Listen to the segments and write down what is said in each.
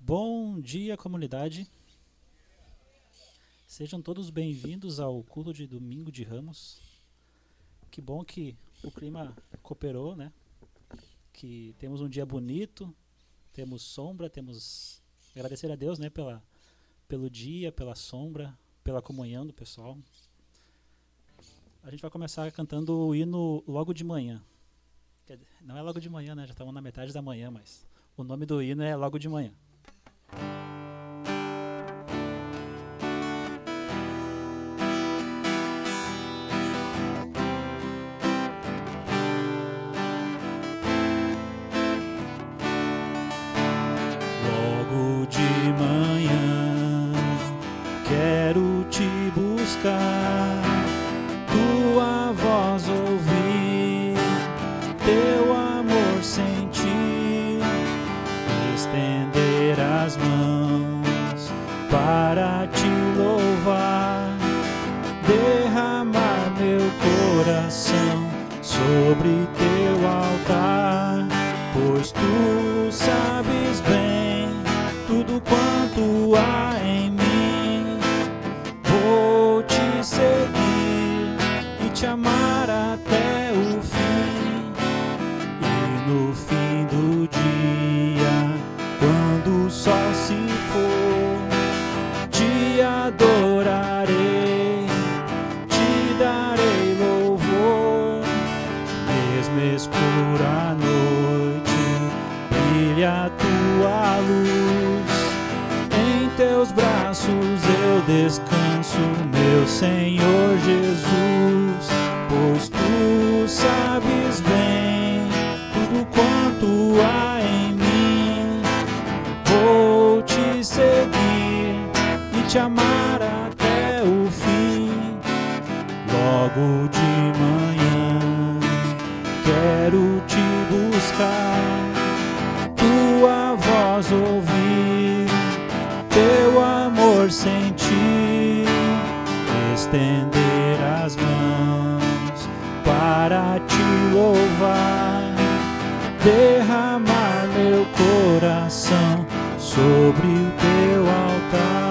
Bom dia, comunidade. Sejam todos bem-vindos ao culto de Domingo de Ramos. Que bom que o clima cooperou, né? Que temos um dia bonito, temos sombra, temos agradecer a Deus, né, pelo dia, pela sombra, pela comunhão do pessoal. A gente vai começar cantando o hino logo de manhã. Não é logo de manhã, né? Já estamos na metade da manhã, mas o nome do hino é Logo de Manhã. Logo de manhã quero te buscar, tua voz ouvir, teu amor sentir, estender as mãos para te louvar, derramar meu coração sobre teu altar, pois tu sabes bem tudo quanto há em mim. Vou te seguir e te amar até o fim. E no fim do dia, quando o sol se for, te adorarei, te darei louvor. Mesmo escura a noite, brilha a tua luz. Em teus braços eu descanso, meu Senhor Jesus, pois tu sabes bem tudo quanto há em mim. Vou te seguir e te amar até o fim. Logo de manhã quero te buscar, tua voz ouvir, teu amor sentir, estender as mãos para te louvar, derramar meu coração sobre o teu altar.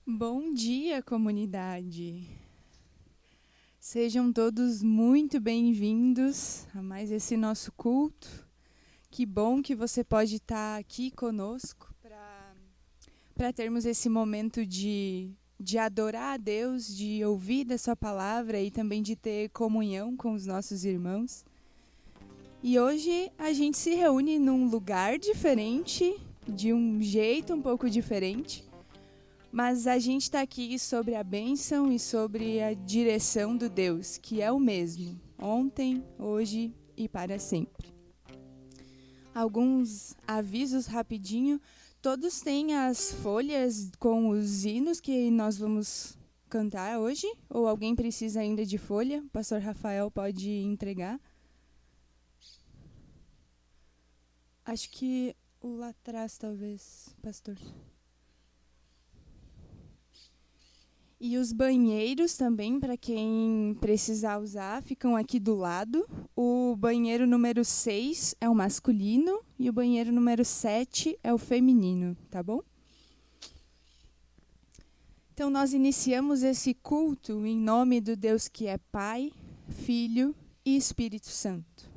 Bom dia, comunidade! Sejam todos muito bem-vindos a mais esse nosso culto. Que bom que você pode estar aqui conosco para termos esse momento de adorar a Deus, de ouvir da sua palavra e também de ter comunhão com os nossos irmãos. E hoje a gente se reúne num lugar diferente, de um jeito um pouco diferente. Mas a gente está aqui sobre a bênção e sobre a direção do Deus, que é o mesmo, ontem, hoje e para sempre. Alguns avisos rapidinho. Todos têm as folhas com os hinos que nós vamos cantar hoje? Ou alguém precisa ainda de folha? O pastor Rafael pode entregar. Acho que lá atrás, talvez, pastor. E os banheiros também, para quem precisar usar, ficam aqui do lado. O banheiro número 6 é o masculino e o banheiro número 7 é o feminino, tá bom? Então, nós iniciamos esse culto em nome do Deus que é Pai, Filho e Espírito Santo.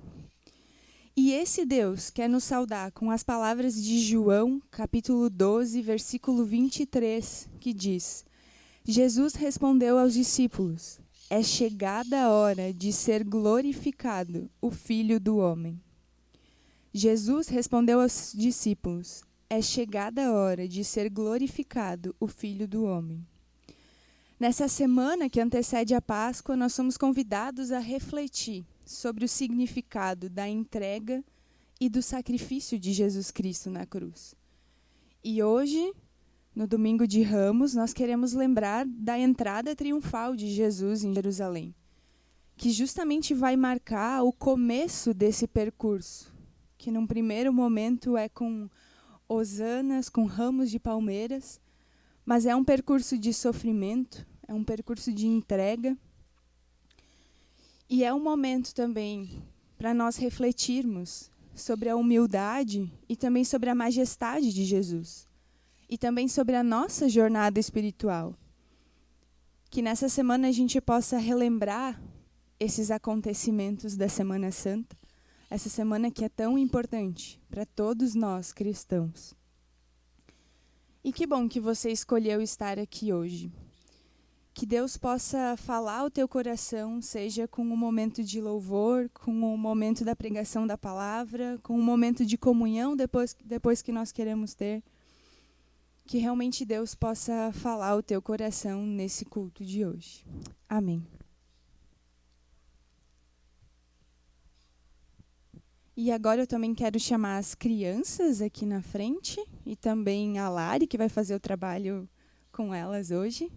E esse Deus quer nos saudar com as palavras de João, capítulo 12, versículo 23, que diz: Jesus respondeu aos discípulos: é chegada a hora de ser glorificado o Filho do Homem. Jesus respondeu aos discípulos: é chegada a hora de ser glorificado o Filho do Homem. Nessa semana que antecede a Páscoa, nós somos convidados a refletir sobre o significado da entrega e do sacrifício de Jesus Cristo na cruz. E hoje, no Domingo de Ramos, nós queremos lembrar da entrada triunfal de Jesus em Jerusalém, que justamente vai marcar o começo desse percurso que num primeiro momento é com hosanas, com ramos de palmeiras, mas é um percurso de sofrimento, é um percurso de entrega. E é um momento também para nós refletirmos sobre a humildade e também sobre a majestade de Jesus. E também sobre a nossa jornada espiritual. Que nessa semana a gente possa relembrar esses acontecimentos da Semana Santa, essa semana que é tão importante para todos nós cristãos. E que bom que você escolheu estar aqui hoje. Que Deus possa falar ao teu coração, seja com um momento de louvor, com um momento da pregação da palavra, com um momento de comunhão depois que nós queremos ter. Que realmente Deus possa falar ao teu coração nesse culto de hoje. Amém. E agora eu também quero chamar as crianças aqui na frente e também a Lari, que vai fazer o trabalho com elas hoje.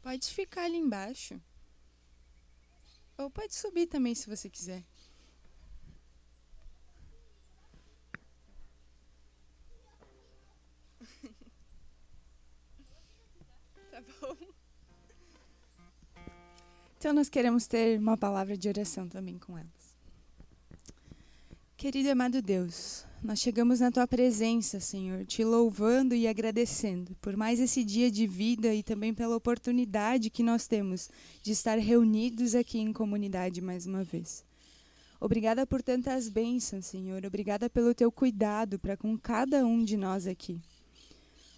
Pode ficar ali embaixo. Ou pode subir também, se você quiser. Tá bom. Então nós queremos ter uma palavra de oração também com elas. Querido e amado Deus, nós chegamos na Tua presença, Senhor, te louvando e agradecendo por mais esse dia de vida e também pela oportunidade que nós temos de estar reunidos aqui em comunidade mais uma vez. Obrigada por tantas bênçãos, Senhor. Obrigada pelo Teu cuidado para com cada um de nós aqui.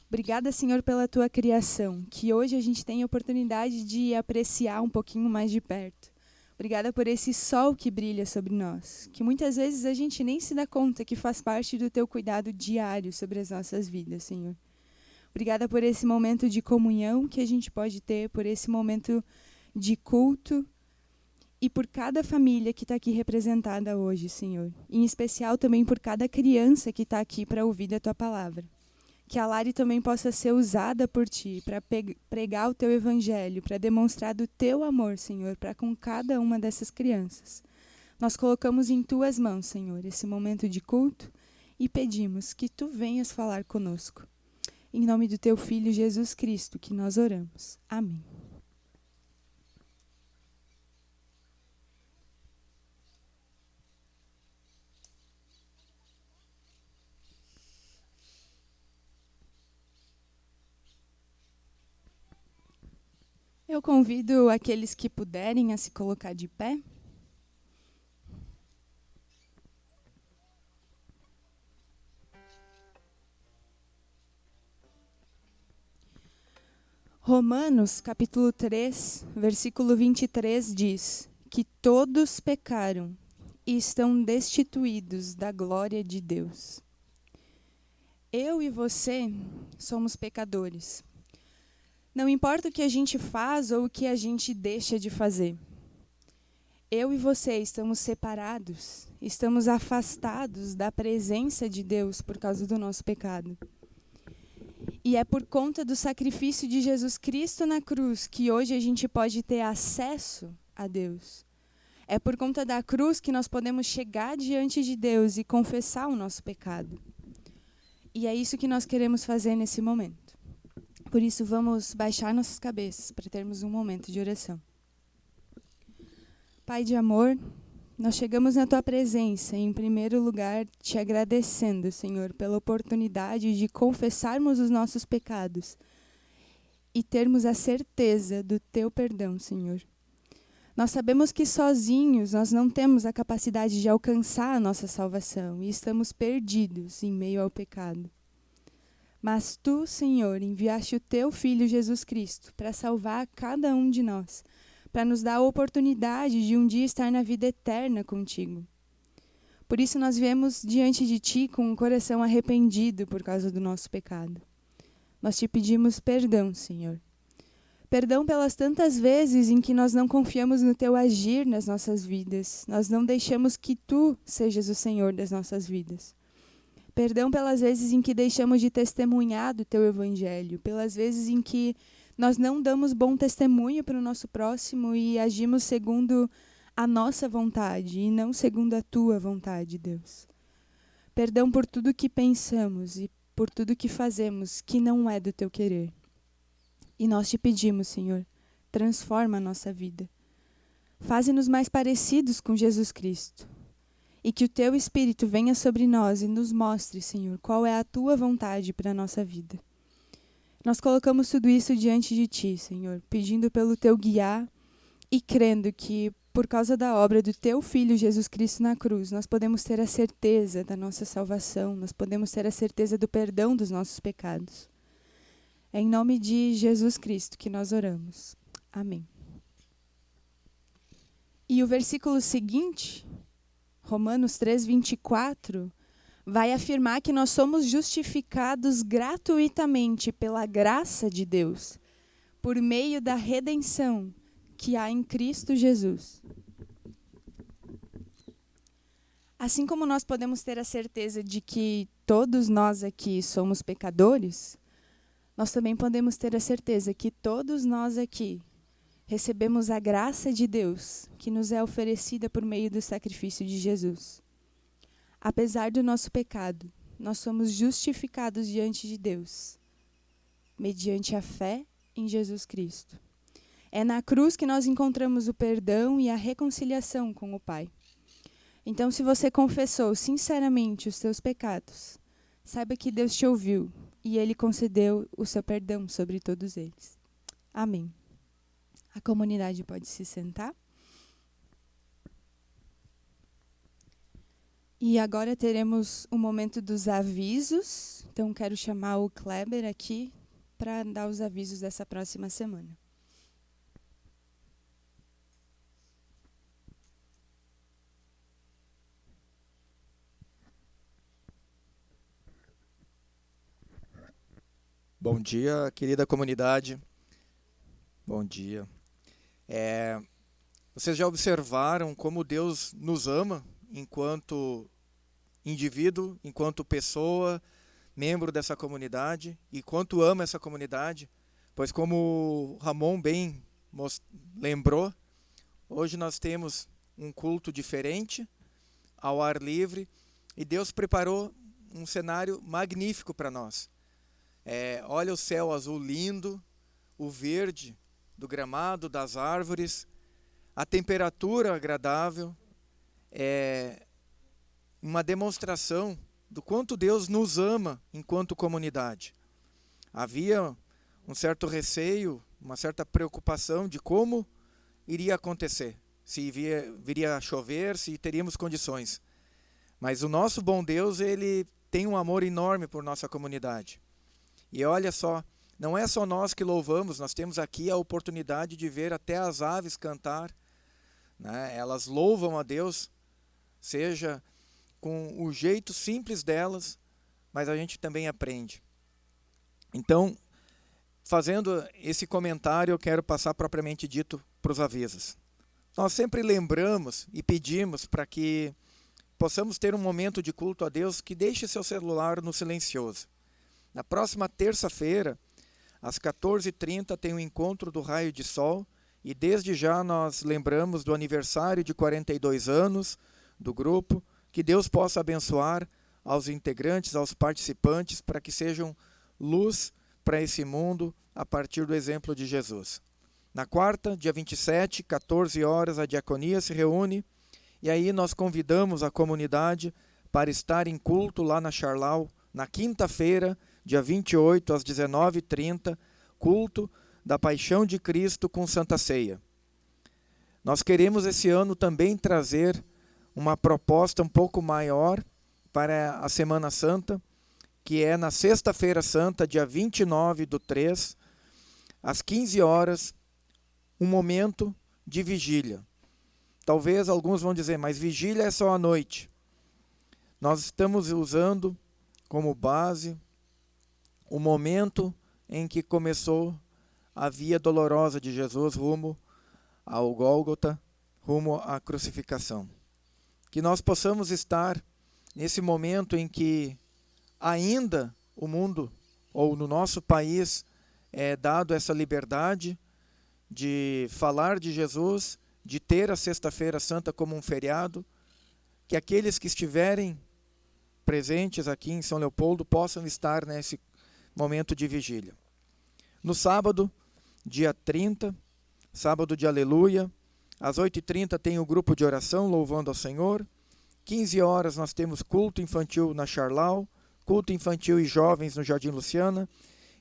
Obrigada, Senhor, pela Tua criação, que hoje a gente tem a oportunidade de apreciar um pouquinho mais de perto. Obrigada por esse sol que brilha sobre nós, que muitas vezes a gente nem se dá conta que faz parte do Teu cuidado diário sobre as nossas vidas, Senhor. Obrigada por esse momento de comunhão que a gente pode ter, por esse momento de culto e por cada família que está aqui representada hoje, Senhor. Em especial também por cada criança que está aqui para ouvir da Tua palavra. Que a Lari também possa ser usada por Ti para pregar o Teu evangelho, para demonstrar do Teu amor, Senhor, para com cada uma dessas crianças. Nós colocamos em Tuas mãos, Senhor, esse momento de culto e pedimos que Tu venhas falar conosco. Em nome do Teu Filho Jesus Cristo que nós oramos. Amém. Eu convido aqueles que puderem a se colocar de pé. Romanos, capítulo 3, versículo 23 diz que todos pecaram e estão destituídos da glória de Deus. Eu e você somos pecadores. Não importa o que a gente faz ou o que a gente deixa de fazer. Eu e você estamos separados, estamos afastados da presença de Deus por causa do nosso pecado. E é por conta do sacrifício de Jesus Cristo na cruz que hoje a gente pode ter acesso a Deus. É por conta da cruz que nós podemos chegar diante de Deus e confessar o nosso pecado. E é isso que nós queremos fazer nesse momento. Por isso, vamos baixar nossas cabeças para termos um momento de oração. Pai de amor, nós chegamos na Tua presença, em primeiro lugar, te agradecendo, Senhor, pela oportunidade de confessarmos os nossos pecados e termos a certeza do Teu perdão, Senhor. Nós sabemos que sozinhos nós não temos a capacidade de alcançar a nossa salvação e estamos perdidos em meio ao pecado. Mas Tu, Senhor, enviaste o Teu Filho Jesus Cristo para salvar cada um de nós, para nos dar a oportunidade de um dia estar na vida eterna contigo. Por isso nós viemos diante de Ti com um coração arrependido por causa do nosso pecado. Nós Te pedimos perdão, Senhor. Perdão pelas tantas vezes em que nós não confiamos no Teu agir nas nossas vidas. Nós não deixamos que Tu sejas o Senhor das nossas vidas. Perdão pelas vezes em que deixamos de testemunhar do Teu Evangelho. Pelas vezes em que nós não damos bom testemunho para o nosso próximo e agimos segundo a nossa vontade e não segundo a Tua vontade, Deus. Perdão por tudo que pensamos e por tudo que fazemos que não é do Teu querer. E nós Te pedimos, Senhor, transforma a nossa vida. Faze-nos mais parecidos com Jesus Cristo. E que o Teu Espírito venha sobre nós e nos mostre, Senhor, qual é a Tua vontade para a nossa vida. Nós colocamos tudo isso diante de Ti, Senhor, pedindo pelo Teu guiar e crendo que, por causa da obra do Teu Filho Jesus Cristo na cruz, nós podemos ter a certeza da nossa salvação, nós podemos ter a certeza do perdão dos nossos pecados. É em nome de Jesus Cristo que nós oramos. Amém. E o versículo seguinte, Romanos 3:24, vai afirmar que nós somos justificados gratuitamente pela graça de Deus, por meio da redenção que há em Cristo Jesus. Assim como nós podemos ter a certeza de que todos nós aqui somos pecadores, nós também podemos ter a certeza que todos nós aqui recebemos a graça de Deus que nos é oferecida por meio do sacrifício de Jesus. Apesar do nosso pecado, nós somos justificados diante de Deus, mediante a fé em Jesus Cristo. É na cruz que nós encontramos o perdão e a reconciliação com o Pai. Então, se você confessou sinceramente os seus pecados, saiba que Deus te ouviu e Ele concedeu o seu perdão sobre todos eles. Amém. A comunidade pode se sentar. E agora teremos o momento dos avisos. Então, quero chamar o Kleber aqui para dar os avisos dessa próxima semana. Bom dia, querida comunidade. Bom dia. Vocês já observaram como Deus nos ama enquanto indivíduo, enquanto pessoa, membro dessa comunidade, e quanto ama essa comunidade? Pois como o Ramon bem lembrou, hoje nós temos um culto diferente, ao ar livre, e Deus preparou um cenário magnífico para nós. Olha o céu azul lindo, o verde do gramado, das árvores, a temperatura agradável, uma demonstração do quanto Deus nos ama enquanto comunidade. Havia um certo receio, uma certa preocupação de como iria acontecer, se viria a chover, se teríamos condições. Mas o nosso bom Deus, Ele tem um amor enorme por nossa comunidade. E olha só, não é só nós que louvamos, nós temos aqui a oportunidade de ver até as aves cantar, né? Elas louvam a Deus, seja com o jeito simples delas, mas a gente também aprende. Então, fazendo esse comentário, eu quero passar propriamente dito para os avisos. Nós sempre lembramos e pedimos para que possamos ter um momento de culto a Deus que deixe seu celular no silencioso. Na próxima terça-feira, às 14h30, tem o encontro do Raio de Sol, e desde já nós lembramos do aniversário de 42 anos do grupo, que Deus possa abençoar aos integrantes, aos participantes, para que sejam luz para esse mundo a partir do exemplo de Jesus. Na quarta, dia 27, 14 horas, a diaconia se reúne, e aí nós convidamos a comunidade para estar em culto lá na Charlau, na quinta-feira, dia 28, às 19h30, culto da Paixão de Cristo com Santa Ceia. Nós queremos esse ano também trazer uma proposta um pouco maior para a Semana Santa, que é na Sexta-feira Santa, dia 29/3, às 15 horas, um momento de vigília. Talvez alguns vão dizer, mas vigília é só à noite. nós estamos usando como base o momento em que começou a via dolorosa de Jesus rumo ao Gólgota, rumo à crucificação. Que nós possamos estar nesse momento em que ainda o mundo, ou no nosso país, é dado essa liberdade de falar de Jesus, de ter a Sexta-feira Santa como um feriado, que aqueles que estiverem presentes aqui em São Leopoldo possam estar nesse momento de vigília. No sábado, dia 30, sábado de Aleluia, às 8h30 tem o grupo de oração louvando ao Senhor. 15 horas nós temos culto infantil na Charlau, culto infantil e jovens no Jardim Luciana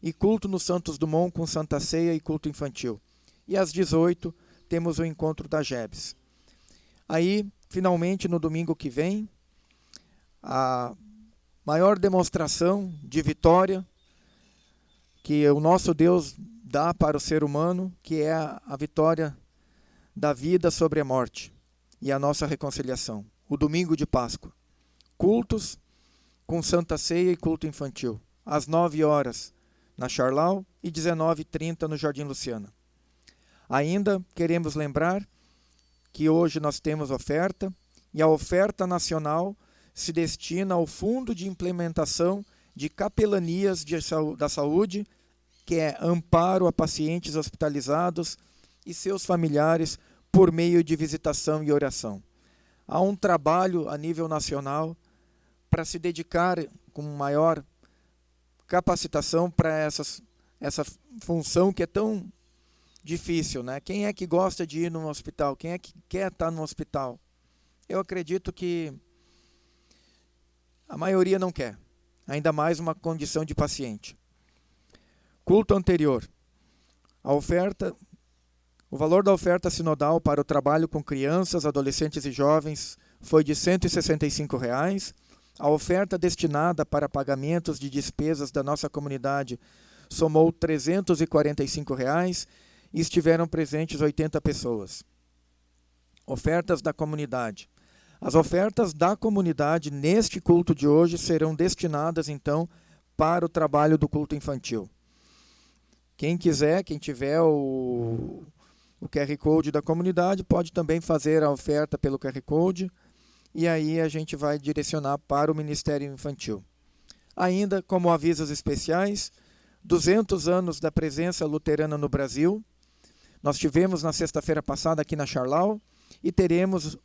e culto no Santos Dumont com Santa Ceia e culto infantil. E às 18 temos o encontro da GEBS. Aí, finalmente, no domingo que vem, a maior demonstração de vitória que o nosso Deus dá para o ser humano, que é a vitória da vida sobre a morte e a nossa reconciliação. O domingo de Páscoa. Cultos com Santa Ceia e culto infantil. Às 9 horas na Charlau e 19h30 no Jardim Luciana. Ainda queremos lembrar que hoje nós temos oferta e a oferta nacional se destina ao Fundo de Implementação de Capelanias da Saúde, que é amparo a pacientes hospitalizados e seus familiares por meio de visitação e oração. Há um trabalho a nível nacional para se dedicar com maior capacitação para essa função que é tão difícil, né? Quem é que gosta de ir num hospital? Quem é que quer estar no hospital? Eu acredito que a maioria não quer, ainda mais uma condição de paciente. Culto anterior. A oferta, o valor da oferta sinodal para o trabalho com crianças, adolescentes e jovens foi de R$ 165. A oferta destinada para pagamentos de despesas da nossa comunidade somou R$ 345 e estiveram presentes 80 pessoas. Ofertas da comunidade. As ofertas da comunidade neste culto de hoje serão destinadas, então, para o trabalho do culto infantil. Quem quiser, quem tiver o QR Code da comunidade, pode também fazer a oferta pelo QR Code e aí a gente vai direcionar para o Ministério Infantil. Ainda, como avisos especiais, 200 anos da presença luterana no Brasil. Nós tivemos na sexta-feira passada aqui na Charlau e teremos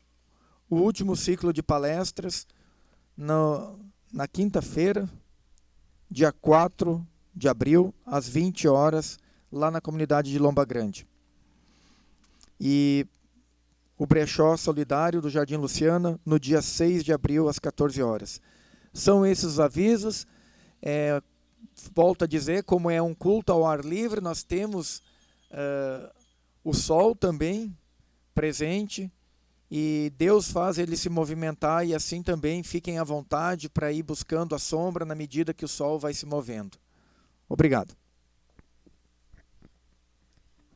o último ciclo de palestras na quinta-feira, dia 4 de abril, às 20 horas, lá na comunidade de Lomba Grande. E o brechó solidário do Jardim Luciana, no dia 6 de abril, às 14 horas. São esses os avisos. Volto a dizer, como é um culto ao ar livre, nós temos o sol também presente, e Deus faz ele se movimentar, e assim também fiquem à vontade para ir buscando a sombra na medida que o sol vai se movendo. Obrigado.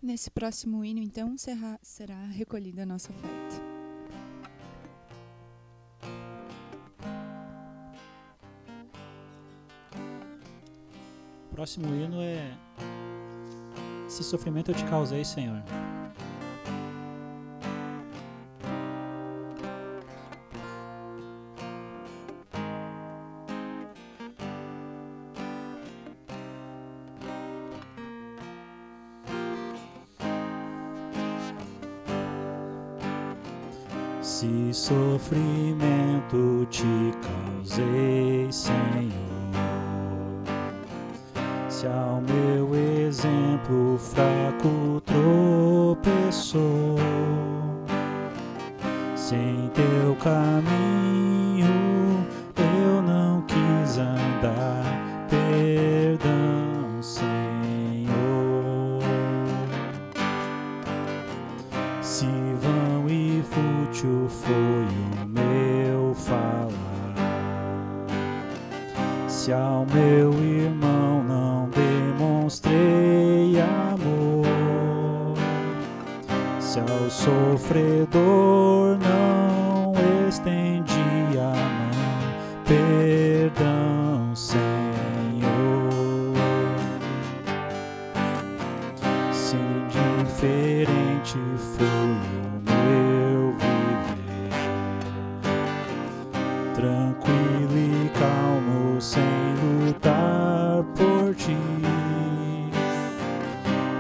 Nesse próximo hino, então, será recolhida a nossa oferta. O próximo hino é "Se sofrimento eu te causei, Senhor". Se sofrimento te causei, Senhor, se ao meu exemplo fraco tropeçou, se em teu caminho eu não quis andar, perdão, Senhor. Se vão e fútil foi o meu falar, se ao meu irmão não demonstrei amor, se ao sofredor não estendi a mão, Eternamente foi o meu viver, tranquilo e calmo, sem lutar por ti,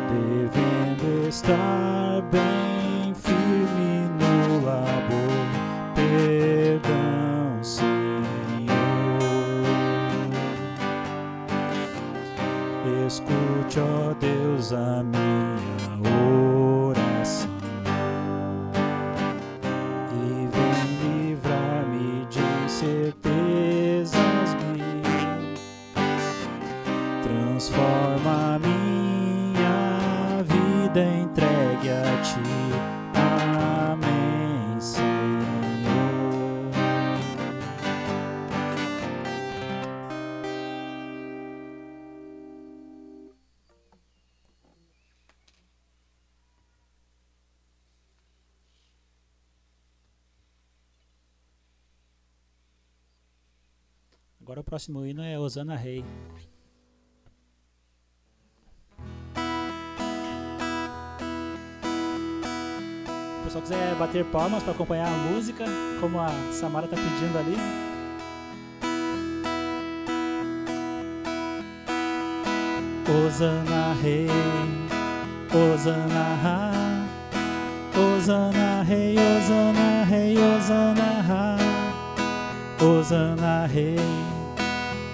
devendo estar bem firme no labor. Perdão, Senhor. Escute, ó Deus, a minha oração e vem livrar-me de incertezas mil. Transforma a minha vida entregue a ti. Amém, Senhor. Agora o próximo hino é Hosana Rei. Se o pessoal quiser bater palmas para acompanhar a música, como a Samara está pedindo ali. Hosana Rei, Hosana, Hosana Rei, Hosana Rei, Hosana, Hosana Rei,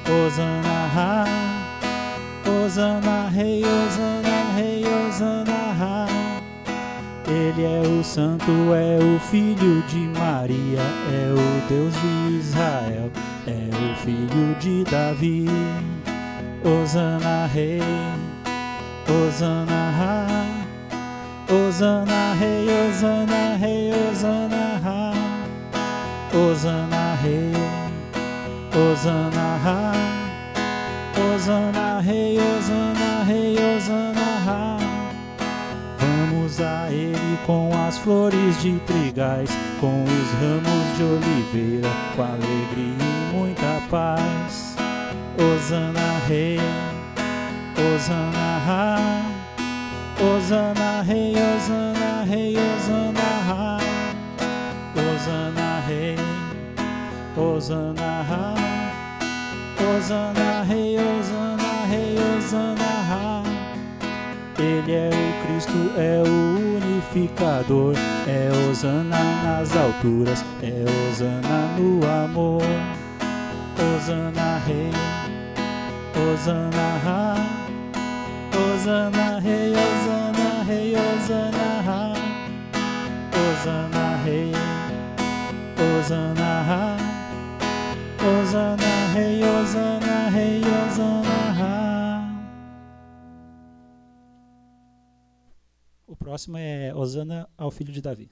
Hosana, Hosana Rei, Hosana Rei, Hosana. Ele é o Santo, é o Filho de Maria, é o Deus de Israel, é o Filho de Davi. Hosana Rei, Hosana, Hosana Rei, Hosana Rei, Hosana, Hosana Rei, Hosana, Hosana Rei, Hosana Rei, Hosana. Vamos a Ele com as flores de trigais, com os ramos de oliveira, com alegria e muita paz. Hosana Rei, Hosana, Hosana Rei, Hosana Rei, Hosana, Hosana Rei, Hosana, Hosana Rei, Hosana Rei, Hosana. Ele é o Cristo, é o unificador, é Hosana nas alturas, é Hosana no amor. Hosana Rei, Hosana, Hosana Rei, Hosana Rei, Hosana, Hosana Rei, Hosana, Hosana Rei, Hosana Rei, Hosana. O próximo é Hosana ao Filho de Davi.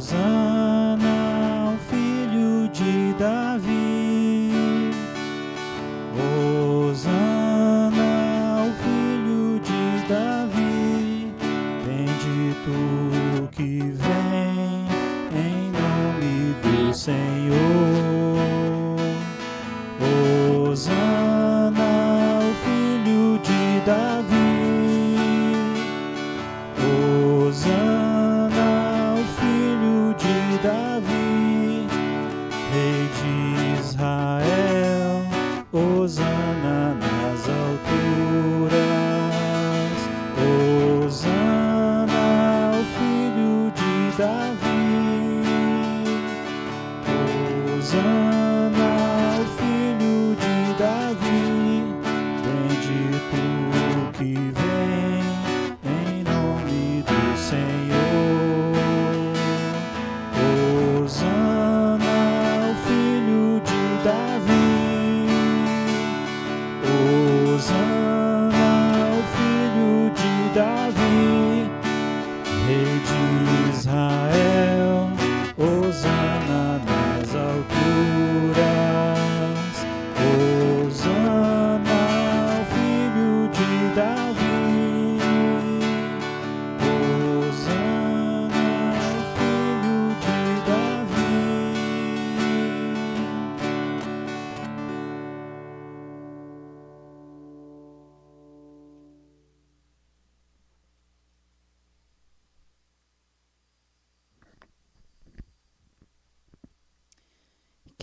Hosana ao Filho de Davi, Hosana ao Filho de Davi, bendito que vem em nome do Senhor. Hosana ao Filho de Davi, Hosana ao Filho de Davi, Rei de Israel. Hosana nas alturas, Hosana ao Filho de Davi, Hosana ao Filho de Davi, bendito que vem em nome do Senhor. Hosana ao Filho de Davi,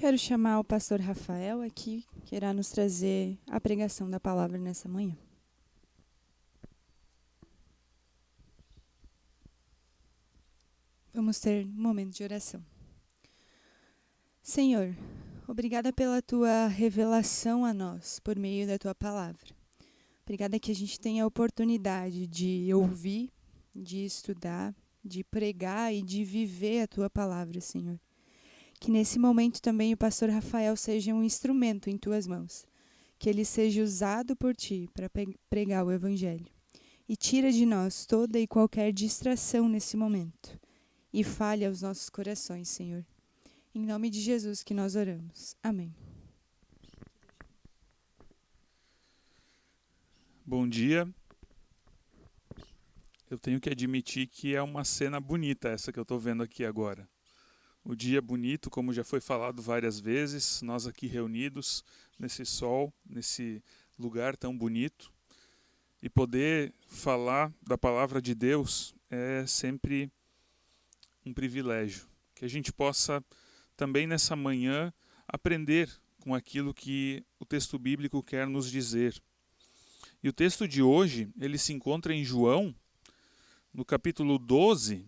quero chamar o pastor Rafael aqui, que irá nos trazer a pregação da palavra nessa manhã. Vamos ter um momento de oração. Senhor, obrigada pela tua revelação a nós, por meio da tua palavra. Obrigada que a gente tenha a oportunidade de ouvir, de estudar, de pregar e de viver a tua palavra, Senhor. Que nesse momento também o pastor Rafael seja um instrumento em tuas mãos. Que ele seja usado por ti para pregar o evangelho. E tira de nós toda e qualquer distração nesse momento. E fale aos nossos corações, Senhor. Em nome de Jesus que nós oramos. Amém. Bom dia. Eu tenho que admitir que é uma cena bonita essa que eu estou vendo aqui agora. O dia bonito, como já foi falado várias vezes, nós aqui reunidos nesse sol, nesse lugar tão bonito. E poder falar da palavra de Deus é sempre um privilégio. Que a gente possa também nessa manhã aprender com aquilo que o texto bíblico quer nos dizer. E o texto de hoje, ele se encontra em João, no capítulo 12,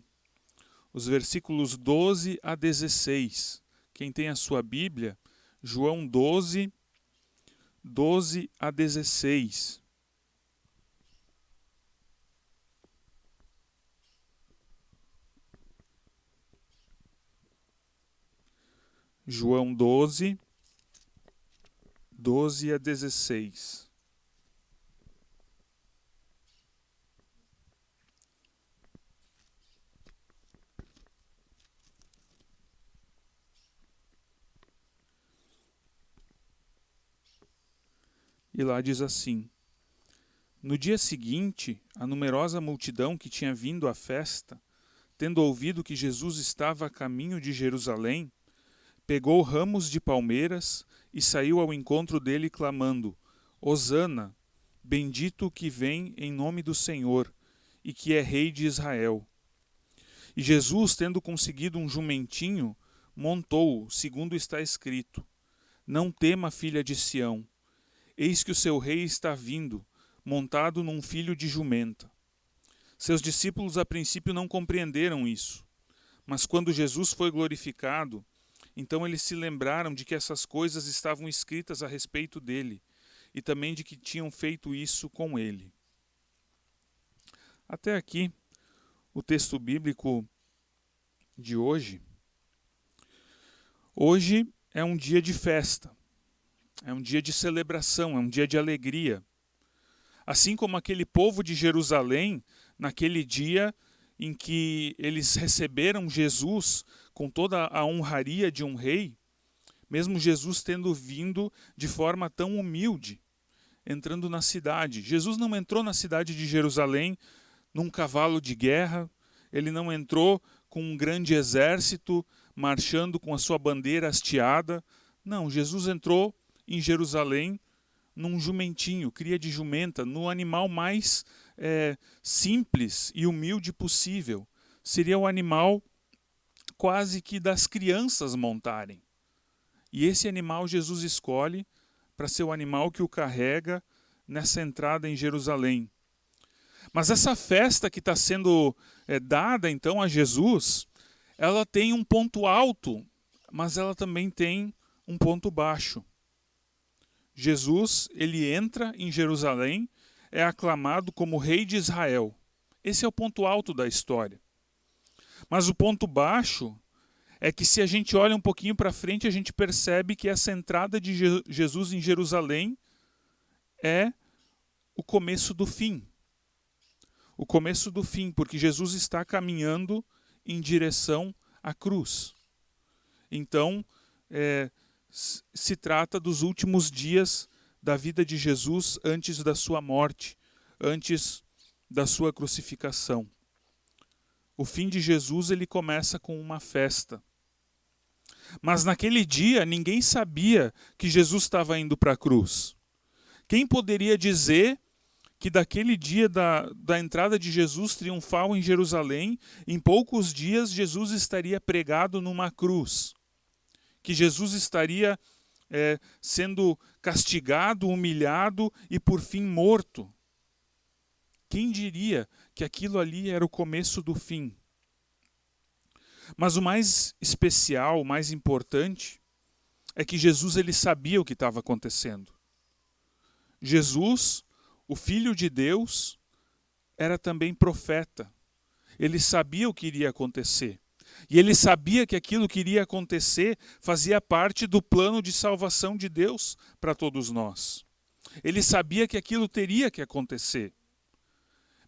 os versículos 12 a 16. Quem tem a sua Bíblia, João 12, 12 a 16. João 12, 12 a 16. E lá diz assim: No dia seguinte, a numerosa multidão que tinha vindo à festa, tendo ouvido que Jesus estava a caminho de Jerusalém, pegou ramos de palmeiras e saiu ao encontro dele clamando: Hosana, bendito o que vem em nome do Senhor e que é rei de Israel. E Jesus, tendo conseguido um jumentinho, montou-o, segundo está escrito: Não tema, filha de Sião, eis que o seu rei está vindo, montado num filho de jumenta. Seus discípulos a princípio não compreenderam isso, mas quando Jesus foi glorificado, então eles se lembraram de que essas coisas estavam escritas a respeito dele, e também de que tinham feito isso com ele. Até aqui, o texto bíblico de hoje. Hoje é um dia de festa, é um dia de celebração, é um dia de alegria. Assim como aquele povo de Jerusalém, naquele dia em que eles receberam Jesus com toda a honraria de um rei, mesmo Jesus tendo vindo de forma tão humilde, entrando na cidade. Jesus não entrou na cidade de Jerusalém num cavalo de guerra, ele não entrou com um grande exército marchando com a sua bandeira hasteada. Não, Jesus entrou em Jerusalém num jumentinho, cria de jumenta, no animal mais simples e humilde possível. Seria o animal quase que das crianças montarem. E esse animal Jesus escolhe para ser o animal que o carrega nessa entrada em Jerusalém. Mas essa festa que está sendo dada então a Jesus, ela tem um ponto alto, mas ela também tem um ponto baixo. Jesus, ele entra em Jerusalém, é aclamado como rei de Israel. Esse é o ponto alto da história. Mas o ponto baixo é que se a gente olha um pouquinho para frente, a gente percebe que essa entrada de Jesus em Jerusalém é o começo do fim. O começo do fim, porque Jesus está caminhando em direção à cruz. Então, se trata dos últimos dias da vida de Jesus antes da sua morte, antes da sua crucificação. O fim de Jesus, ele começa com uma festa. Mas naquele dia ninguém sabia que Jesus estava indo para a cruz. Quem poderia dizer que daquele dia da entrada de Jesus triunfal em Jerusalém, em poucos dias Jesus estaria pregado numa cruz? que Jesus estaria sendo castigado, humilhado e por fim morto. Quem diria que aquilo ali era o começo do fim? Mas o mais especial, o mais importante, é que Jesus ele sabia o que estava acontecendo. Jesus, o Filho de Deus, era também profeta. Ele sabia o que iria acontecer. E ele sabia que aquilo que iria acontecer fazia parte do plano de salvação de Deus para todos nós. Ele sabia que aquilo teria que acontecer.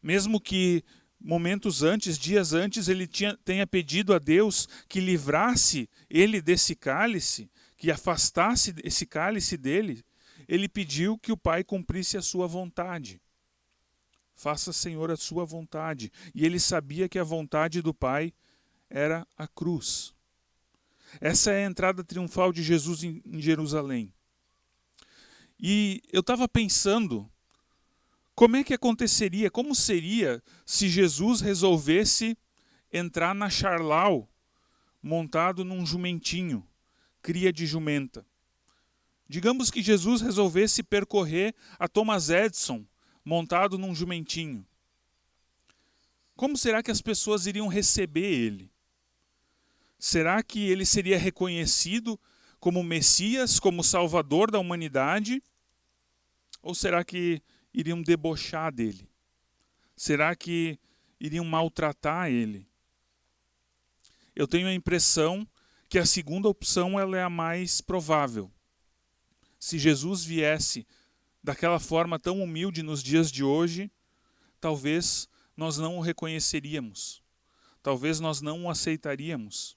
Mesmo que momentos antes, dias antes, ele tenha pedido a Deus que livrasse ele desse cálice, que afastasse esse cálice dele, ele pediu que o Pai cumprisse a sua vontade. Faça, Senhor, a sua vontade. E ele sabia que a vontade do Pai era a cruz. Essa é a entrada triunfal de Jesus em Jerusalém. E eu estava pensando, como é que aconteceria, como seria se Jesus resolvesse entrar na Charlau, montado num jumentinho, cria de jumenta. Digamos que Jesus resolvesse percorrer a Thomas Edison, montado num jumentinho. Como será que as pessoas iriam receber ele? Será que ele seria reconhecido como Messias, como Salvador da humanidade? Ou será que iriam debochar dele? Será que iriam maltratar ele? Eu tenho a impressão que a segunda opção ela é a mais provável. Se Jesus viesse daquela forma tão humilde nos dias de hoje, talvez nós não o reconheceríamos. Talvez nós não o aceitaríamos.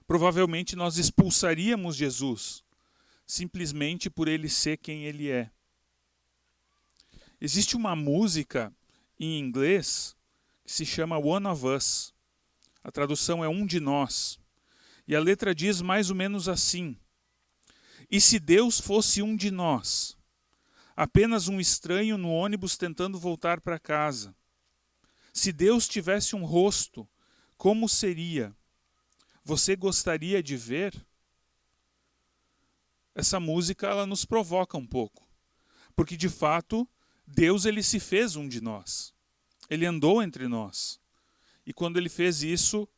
Provavelmente nós expulsaríamos Jesus, simplesmente por ele ser quem ele é. Existe uma música em inglês que se chama One of Us. A tradução é Um de Nós. E a letra diz mais ou menos assim: e se Deus fosse um de nós, apenas um estranho no ônibus tentando voltar para casa? Se Deus tivesse um rosto, como seria? Você gostaria de ver? Essa música ela nos provoca um pouco, porque de fato Deus ele se fez um de nós. Ele andou entre nós. E quando ele fez isso,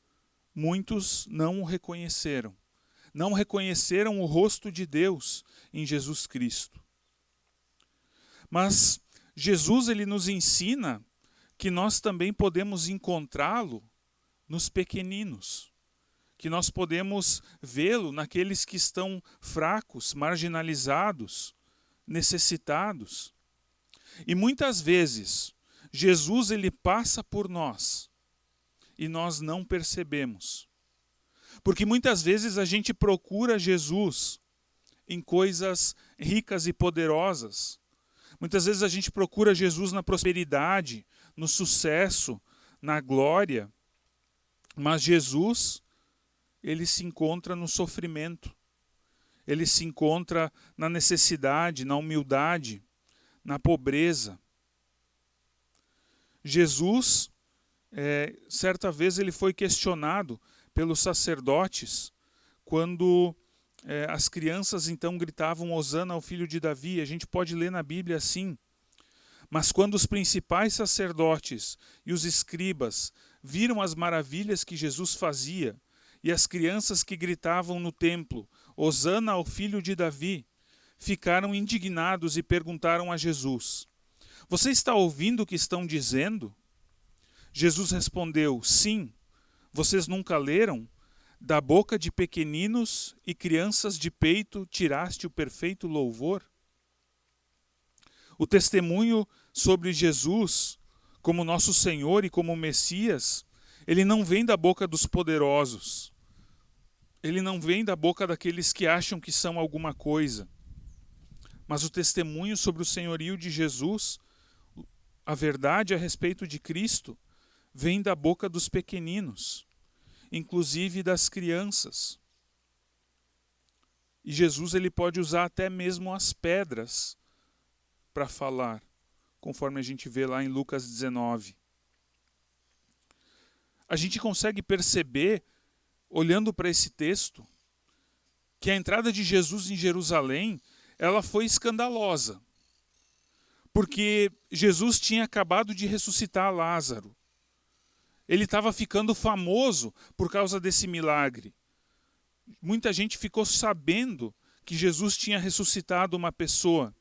muitos não o reconheceram. Não reconheceram o rosto de Deus em Jesus Cristo. Mas Jesus ele nos ensina que nós também podemos encontrá-lo nos pequeninos, que nós podemos vê-lo naqueles que estão fracos, marginalizados, necessitados. E muitas vezes Jesus ele passa por nós e nós não percebemos. Porque muitas vezes a gente procura Jesus em coisas ricas e poderosas. Muitas vezes a gente procura Jesus na prosperidade, no sucesso, na glória. Mas Jesus, ele se encontra no sofrimento. Ele se encontra na necessidade, na humildade, na pobreza. Jesus, certa vez ele foi questionado pelos sacerdotes, quando as crianças então gritavam Hosana ao filho de Davi. A gente pode ler na Bíblia assim: mas quando os principais sacerdotes e os escribas viram as maravilhas que Jesus fazia, e as crianças que gritavam no templo Hosana ao filho de Davi, ficaram indignados e perguntaram a Jesus: você está ouvindo o que estão dizendo? Jesus respondeu: sim. Vocês nunca leram? Da boca de pequeninos e crianças de peito tiraste o perfeito louvor? O testemunho sobre Jesus como nosso Senhor e como Messias, ele não vem da boca dos poderosos. Ele não vem da boca daqueles que acham que são alguma coisa. Mas o testemunho sobre o senhorio de Jesus, a verdade a respeito de Cristo, vem da boca dos pequeninos, inclusive das crianças. E Jesus ele pode usar até mesmo as pedras para falar, conforme a gente vê lá em Lucas 19. A gente consegue perceber, olhando para esse texto, que a entrada de Jesus em Jerusalém, ela foi escandalosa. Porque Jesus tinha acabado de ressuscitar Lázaro. Ele estava ficando famoso por causa desse milagre. Muita gente ficou sabendo que Jesus tinha ressuscitado uma pessoa.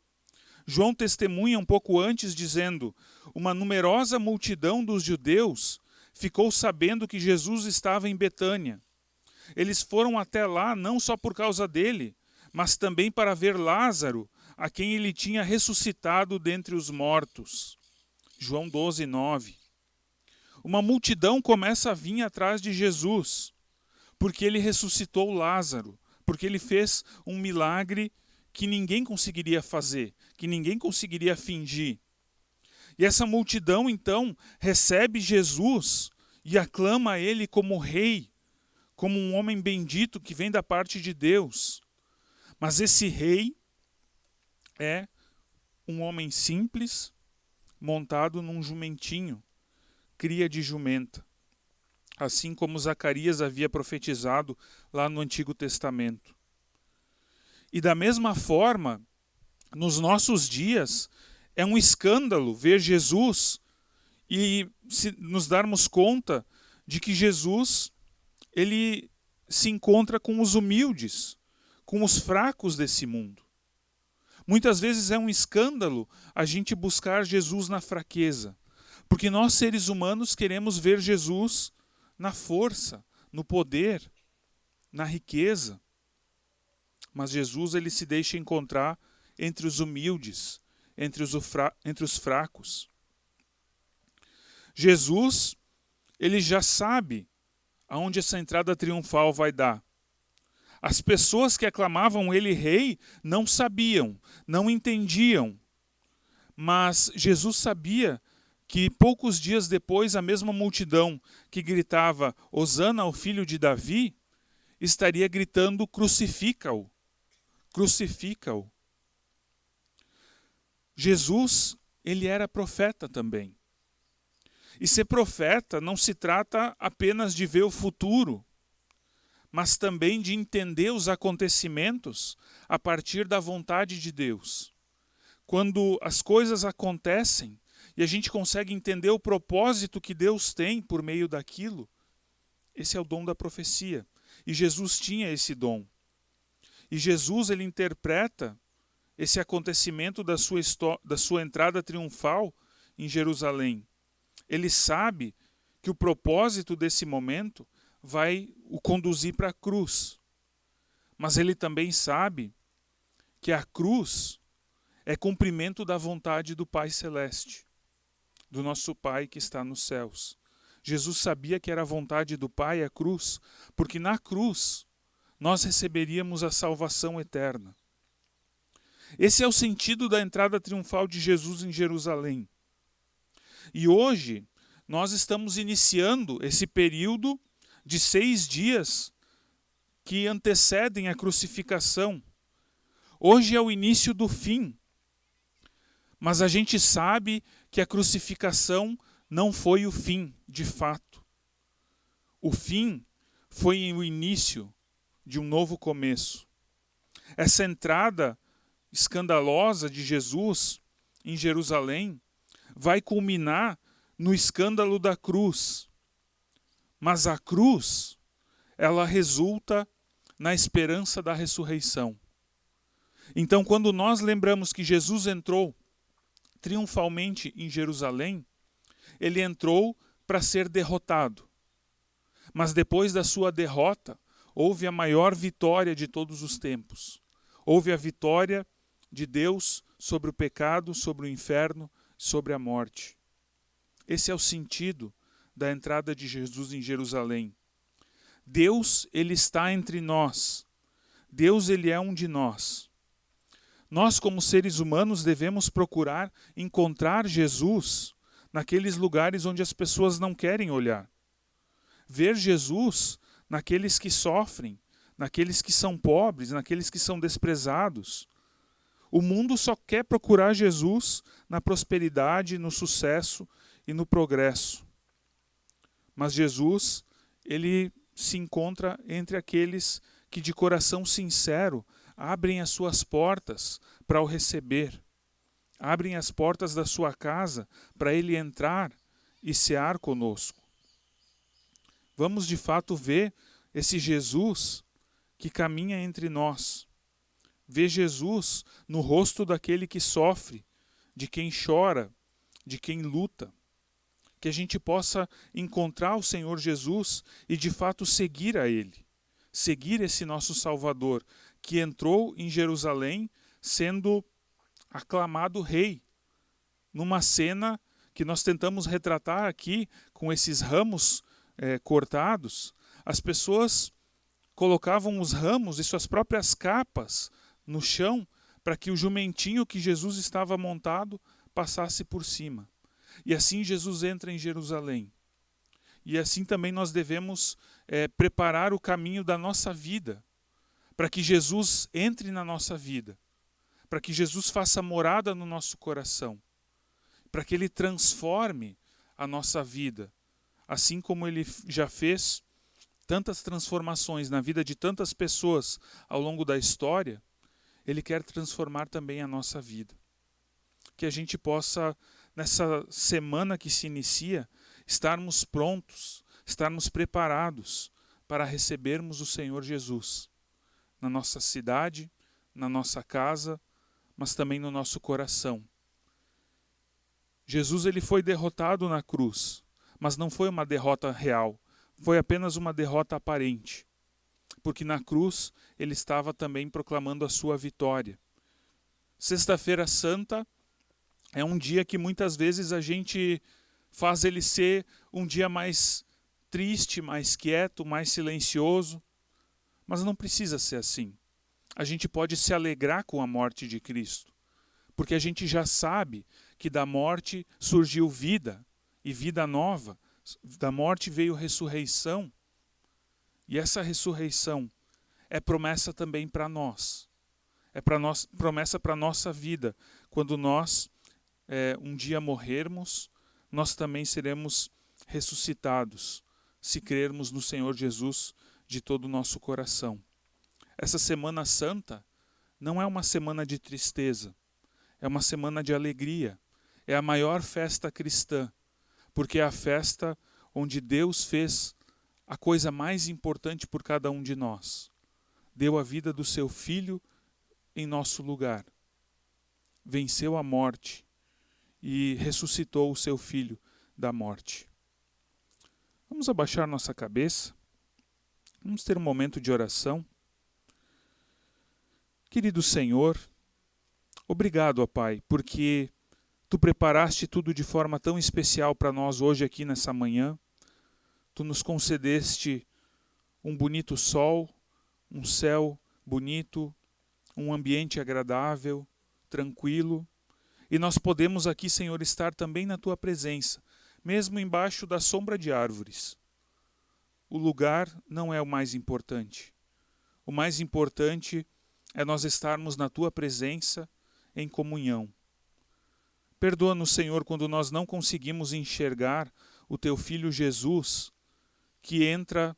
João testemunha um pouco antes dizendo: uma numerosa multidão dos judeus ficou sabendo que Jesus estava em Betânia. Eles foram até lá não só por causa dele, mas também para ver Lázaro, a quem ele tinha ressuscitado dentre os mortos. João 12, 9. Uma multidão começa a vir atrás de Jesus, porque ele ressuscitou Lázaro, porque ele fez um milagre que ninguém conseguiria fazer, que ninguém conseguiria fingir. E essa multidão, então, recebe Jesus e aclama ele como rei, como um homem bendito que vem da parte de Deus. Mas esse rei é um homem simples, montado num jumentinho, cria de jumenta, assim como Zacarias havia profetizado lá no Antigo Testamento. E da mesma forma, nos nossos dias, é um escândalo ver Jesus e nos darmos conta de que Jesus, ele se encontra com os humildes, com os fracos desse mundo. Muitas vezes é um escândalo a gente buscar Jesus na fraqueza, porque nós, seres humanos, queremos ver Jesus na força, no poder, na riqueza. Mas Jesus, ele se deixa encontrar entre os humildes, entre os fracos. Jesus, ele já sabe aonde essa entrada triunfal vai dar. As pessoas que aclamavam ele rei não sabiam, não entendiam. Mas Jesus sabia que poucos dias depois a mesma multidão que gritava Hosana ao filho de Davi estaria gritando crucifica-o, crucifica-o. Jesus, ele era profeta também. E ser profeta não se trata apenas de ver o futuro, mas também de entender os acontecimentos a partir da vontade de Deus. Quando as coisas acontecem e a gente consegue entender o propósito que Deus tem por meio daquilo, esse é o dom da profecia. E Jesus tinha esse dom. E Jesus, ele interpreta esse acontecimento da sua entrada triunfal em Jerusalém. Ele sabe que o propósito desse momento vai o conduzir para a cruz. Mas ele também sabe que a cruz é cumprimento da vontade do Pai Celeste, do nosso Pai que está nos céus. Jesus sabia que era a vontade do Pai a cruz, porque na cruz nós receberíamos a salvação eterna. Esse é o sentido da entrada triunfal de Jesus em Jerusalém. E hoje nós estamos iniciando esse período de 6 dias que antecedem a crucificação. Hoje é o início do fim. Mas a gente sabe que a crucificação não foi o fim, de fato. O fim foi o início de um novo começo. Essa entrada escandalosa de Jesus em Jerusalém vai culminar no escândalo da cruz. Mas a cruz, ela resulta na esperança da ressurreição. Então, quando nós lembramos que Jesus entrou triunfalmente em Jerusalém, ele entrou para ser derrotado. Mas depois da sua derrota, houve a maior vitória de todos os tempos. Houve a vitória de Deus sobre o pecado, sobre o inferno, sobre a morte. Esse é o sentido da entrada de Jesus em Jerusalém. Deus, ele está entre nós. Deus, ele é um de nós. Nós, como seres humanos, devemos procurar encontrar Jesus naqueles lugares onde as pessoas não querem olhar. Ver Jesus naqueles que sofrem, naqueles que são pobres, naqueles que são desprezados. O mundo só quer procurar Jesus na prosperidade, no sucesso e no progresso. Mas Jesus, ele se encontra entre aqueles que de coração sincero abrem as suas portas para o receber. Abrem as portas da sua casa para ele entrar e cear conosco. Vamos de fato ver esse Jesus que caminha entre nós. Ver Jesus no rosto daquele que sofre, de quem chora, de quem luta. Que a gente possa encontrar o Senhor Jesus e de fato seguir a Ele. Seguir esse nosso Salvador, que entrou em Jerusalém sendo aclamado rei. Numa cena que nós tentamos retratar aqui com esses ramos cortados, as pessoas colocavam os ramos e suas próprias capas no chão para que o jumentinho que Jesus estava montado passasse por cima. E assim Jesus entra em Jerusalém. E assim também nós devemos preparar o caminho da nossa vida, para que Jesus entre na nossa vida, para que Jesus faça morada no nosso coração, para que Ele transforme a nossa vida, assim como Ele já fez tantas transformações na vida de tantas pessoas ao longo da história. Ele quer transformar também a nossa vida. Que a gente possa, nessa semana que se inicia, estarmos prontos, estarmos preparados para recebermos o Senhor Jesus na nossa cidade, na nossa casa, mas também no nosso coração. Jesus ele foi derrotado na cruz, mas não foi uma derrota real, foi apenas uma derrota aparente, porque na cruz ele estava também proclamando a sua vitória. Sexta-feira Santa é um dia que muitas vezes a gente faz ele ser um dia mais triste, mais quieto, mais silencioso, mas não precisa ser assim. A gente pode se alegrar com a morte de Cristo, porque a gente já sabe que da morte surgiu vida, e vida nova. Da morte veio ressurreição, e essa ressurreição é promessa também para nós. É promessa para a nossa vida. Quando nós um dia morrermos, nós também seremos ressuscitados, se crermos no Senhor Jesus de todo o nosso coração. Essa Semana Santa não é uma semana de tristeza, é uma semana de alegria. É a maior festa cristã, porque é a festa onde Deus fez a coisa mais importante por cada um de nós. Deu a vida do seu Filho em nosso lugar. Venceu a morte e ressuscitou o seu Filho da morte. Vamos abaixar nossa cabeça. Vamos ter um momento de oração. Querido Senhor, obrigado, ó Pai, porque Tu preparaste tudo de forma tão especial para nós hoje aqui nessa manhã. Tu nos concedeste um bonito sol, um céu bonito, um ambiente agradável, tranquilo. E nós podemos aqui, Senhor, estar também na Tua presença, mesmo embaixo da sombra de árvores. O lugar não é o mais importante. O mais importante é nós estarmos na Tua presença em comunhão. Perdoa-nos, Senhor, quando nós não conseguimos enxergar o Teu Filho Jesus, que entra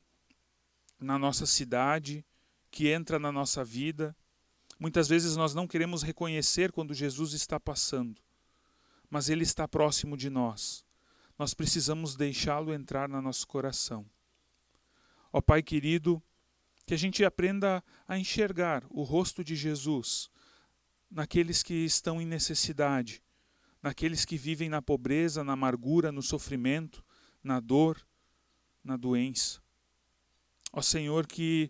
na nossa cidade, que entra na nossa vida. Muitas vezes nós não queremos reconhecer quando Jesus está passando, mas Ele está próximo de nós. Nós precisamos deixá-lo entrar no nosso coração. Ó Pai querido, que a gente aprenda a enxergar o rosto de Jesus naqueles que estão em necessidade, naqueles que vivem na pobreza, na amargura, no sofrimento, na dor, na doença. Ó Senhor, que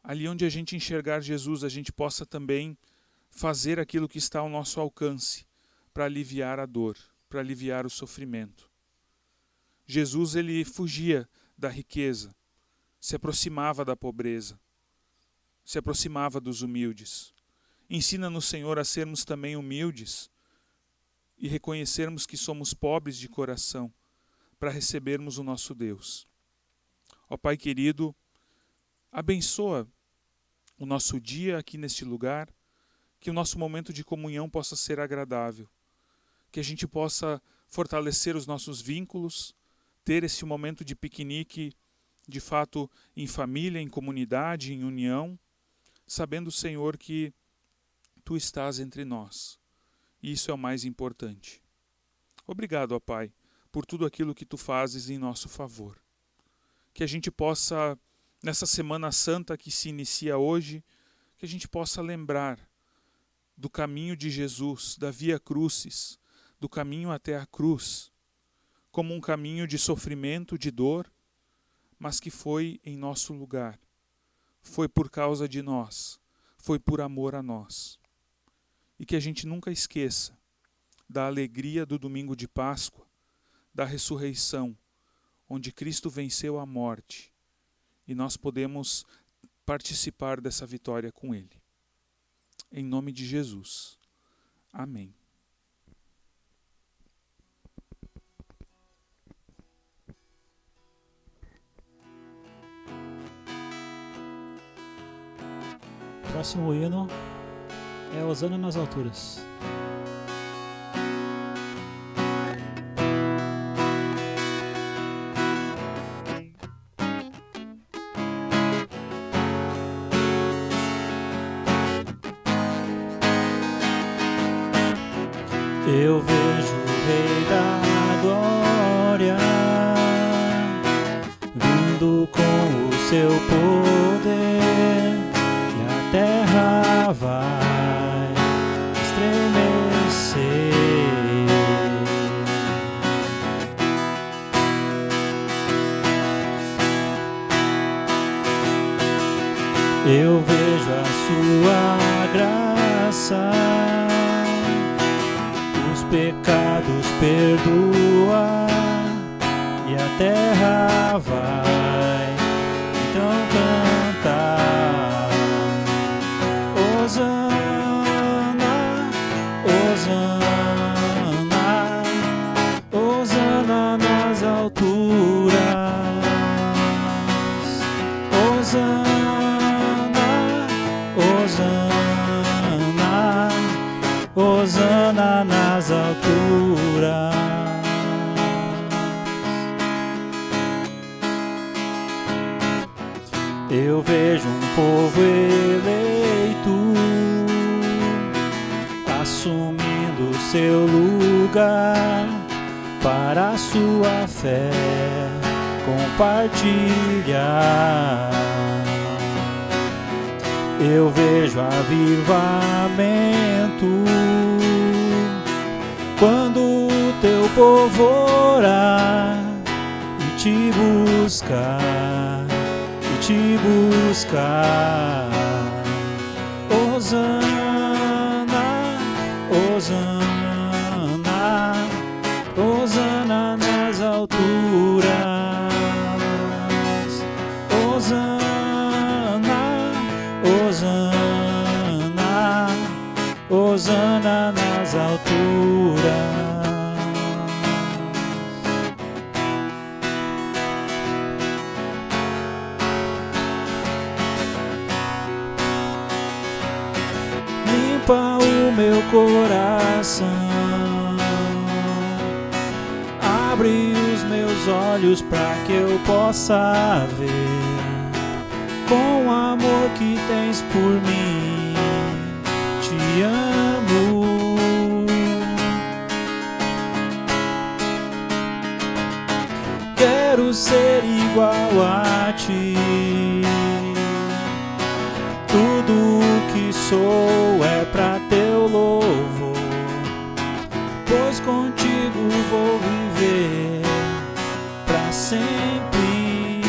ali onde a gente enxergar Jesus, a gente possa também fazer aquilo que está ao nosso alcance para aliviar a dor, para aliviar o sofrimento. Jesus, ele fugia da riqueza, se aproximava da pobreza, se aproximava dos humildes. Ensina-nos, Senhor, a sermos também humildes e reconhecermos que somos pobres de coração para recebermos o nosso Deus. Ó Pai querido, abençoa o nosso dia aqui neste lugar, que o nosso momento de comunhão possa ser agradável, que a gente possa fortalecer os nossos vínculos, ter esse momento de piquenique de fato em família, em comunidade, em união, sabendo, Senhor, que Tu estás entre nós. E isso é o mais importante. Obrigado, ó Pai, por tudo aquilo que Tu fazes em nosso favor. Que a gente possa, nessa Semana Santa que se inicia hoje, que a gente possa lembrar do caminho de Jesus, da Via Crucis, do caminho até a cruz, como um caminho de sofrimento, de dor, mas que foi em nosso lugar, foi por causa de nós, foi por amor a nós. E que a gente nunca esqueça da alegria do domingo de Páscoa, da ressurreição, onde Cristo venceu a morte, e nós podemos participar dessa vitória com Ele. Em nome de Jesus. Amém. Próximo hino é Hosana nas alturas. Eu vejo o Rei da Glória vindo com o seu poder, e a terra vai estremecer. Eu vejo a sua graça, os pecados perdoa, e a terra vai então cantar. Hosana, Hosana, Hosana nas alturas. Hosana, Hosana, Hosana nas alturas. Eu vejo um povo eleito assumindo seu lugar para a sua fé compartilhar. Eu vejo avivamento quando o teu povo orar e te buscar, te buscar. Hosana, Hosana, Hosana nas alturas. Hosana, Hosana, Hosana nas alturas. Limpa o meu coração, abre os meus olhos para que eu possa ver com o amor que tens por mim. Te amo. Quero ser igual a ti. Tudo o que sou é pra teu louvor, pois contigo vou viver pra sempre.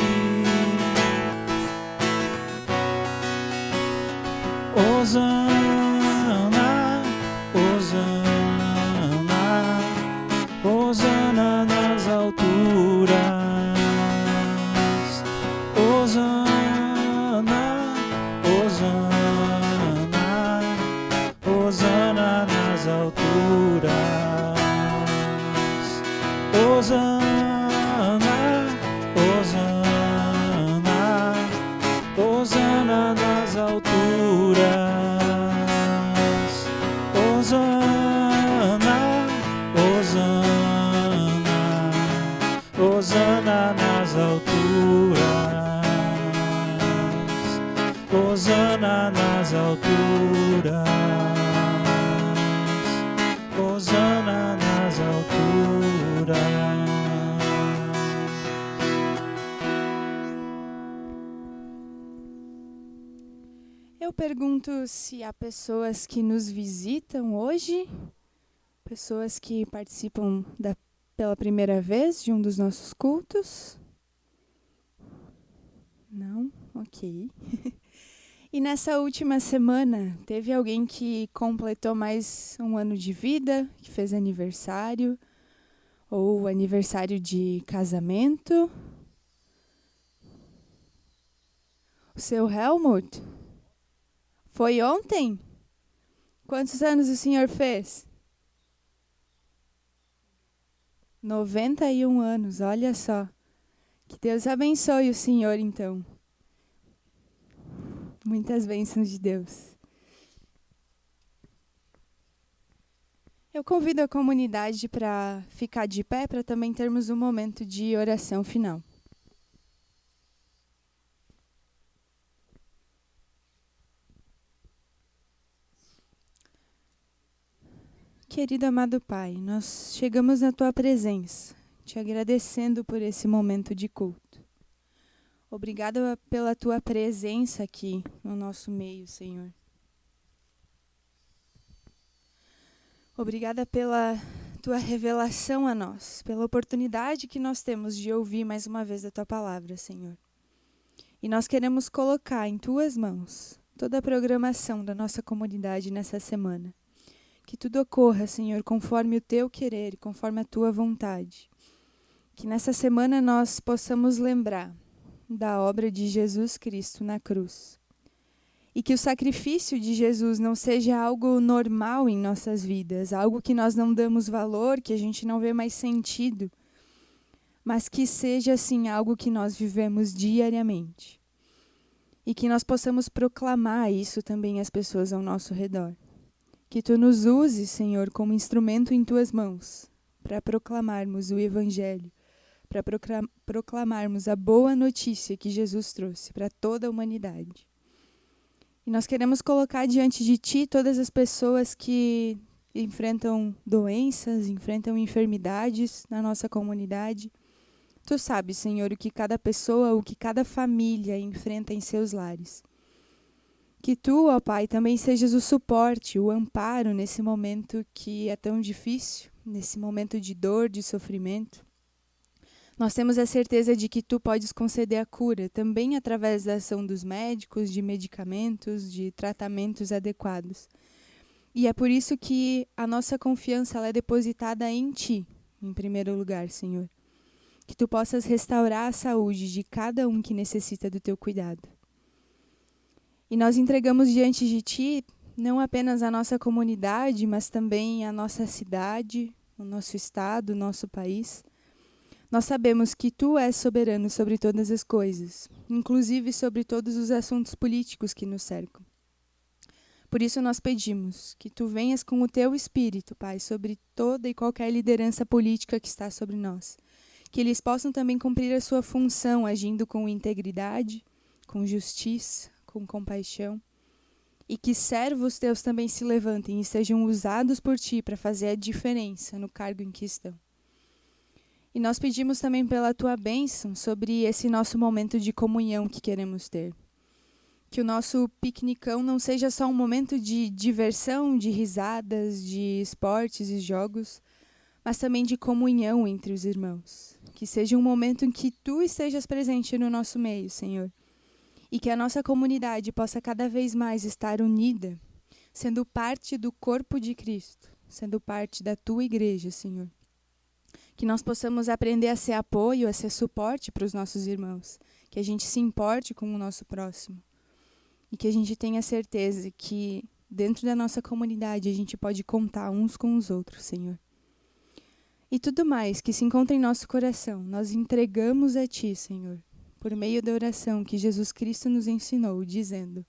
Hosana, Hosana, Hosana nas alturas. Hosana, Hosana, Hosana nas alturas. Hosana, Hosana, Hosana nas alturas. Hosana, Hosana, Hosana nas alturas. Hosana nas alturas. Eu pergunto se há pessoas que nos visitam hoje, pessoas que participam pela primeira vez de um dos nossos cultos. Não? Ok. E nessa última semana, teve alguém que completou mais um ano de vida, que fez aniversário, ou aniversário de casamento? O seu Helmut? Foi ontem? Quantos anos o senhor fez? 91 anos, olha só. Que Deus abençoe o senhor, então. Muitas bênçãos de Deus. Eu convido a comunidade para ficar de pé, para também termos um momento de oração final. Querido amado Pai, nós chegamos na Tua presença, te agradecendo por esse momento de culto. Obrigada pela Tua presença aqui no nosso meio, Senhor. Obrigada pela Tua revelação a nós, pela oportunidade que nós temos de ouvir mais uma vez a Tua palavra, Senhor. E nós queremos colocar em Tuas mãos toda a programação da nossa comunidade nessa semana. Que tudo ocorra, Senhor, conforme o Teu querer e conforme a Tua vontade. Que nessa semana nós possamos lembrar da obra de Jesus Cristo na cruz. E que o sacrifício de Jesus não seja algo normal em nossas vidas, algo que nós não damos valor, que a gente não vê mais sentido, mas que seja, assim, algo que nós vivemos diariamente. E que nós possamos proclamar isso também às pessoas ao nosso redor. Que Tu nos uses, Senhor, como instrumento em Tuas mãos, para proclamarmos o Evangelho, para proclamarmos a boa notícia que Jesus trouxe para toda a humanidade. E nós queremos colocar diante de Ti todas as pessoas que enfrentam doenças, enfrentam enfermidades na nossa comunidade. Tu sabes, Senhor, o que cada pessoa, o que cada família enfrenta em seus lares. Que Tu, ó Pai, também sejas o suporte, o amparo nesse momento que é tão difícil, nesse momento de dor, de sofrimento. Nós temos a certeza de que Tu podes conceder a cura, também através da ação dos médicos, de medicamentos, de tratamentos adequados. E é por isso que a nossa confiança ela é depositada em Ti, em primeiro lugar, Senhor. Que Tu possas restaurar a saúde de cada um que necessita do Teu cuidado. E nós entregamos diante de Ti não apenas a nossa comunidade, mas também a nossa cidade, o nosso estado, o nosso país. Nós sabemos que Tu és soberano sobre todas as coisas, inclusive sobre todos os assuntos políticos que nos cercam. Por isso nós pedimos que Tu venhas com o Teu Espírito, Pai, sobre toda e qualquer liderança política que está sobre nós. Que eles possam também cumprir a sua função, agindo com integridade, com justiça, com compaixão, e que servos Teus também se levantem e sejam usados por Ti para fazer a diferença no cargo em que estão. E nós pedimos também pela Tua bênção sobre esse nosso momento de comunhão que queremos ter. Que o nosso piquenicão não seja só um momento de diversão, de risadas, de esportes e jogos, mas também de comunhão entre os irmãos. Que seja um momento em que Tu estejas presente no nosso meio, Senhor. E que a nossa comunidade possa cada vez mais estar unida, sendo parte do corpo de Cristo, sendo parte da Tua igreja, Senhor. Que nós possamos aprender a ser apoio, a ser suporte para os nossos irmãos. Que a gente se importe com o nosso próximo. E que a gente tenha certeza que dentro da nossa comunidade a gente pode contar uns com os outros, Senhor. E tudo mais que se encontra em nosso coração, nós entregamos a Ti, Senhor. Por meio da oração que Jesus Cristo nos ensinou, dizendo: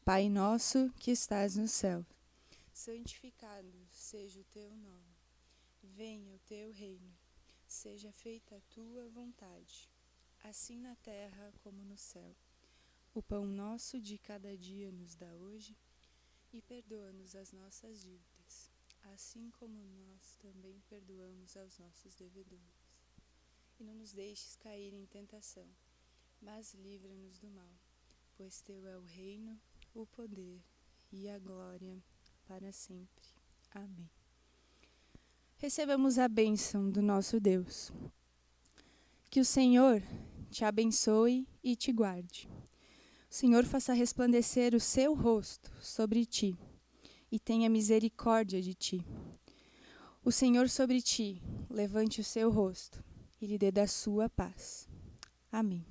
Pai nosso que estás no céu, santificado seja o Teu nome. Venha o Teu reino. Seja feita a Tua vontade, assim na terra como no céu. O pão nosso de cada dia nos dá hoje. E perdoa-nos as nossas dívidas, assim como nós também perdoamos aos nossos devedores. E não nos deixes cair em tentação, mas livra-nos do mal, pois teu é o reino, o poder e a glória para sempre. Amém. Recebamos a bênção do nosso Deus. Que o Senhor te abençoe e te guarde. O Senhor faça resplandecer o seu rosto sobre ti e tenha misericórdia de ti. O Senhor sobre ti levante o seu rosto e lhe dê da sua paz. Amém.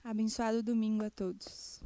Abençoado domingo a todos.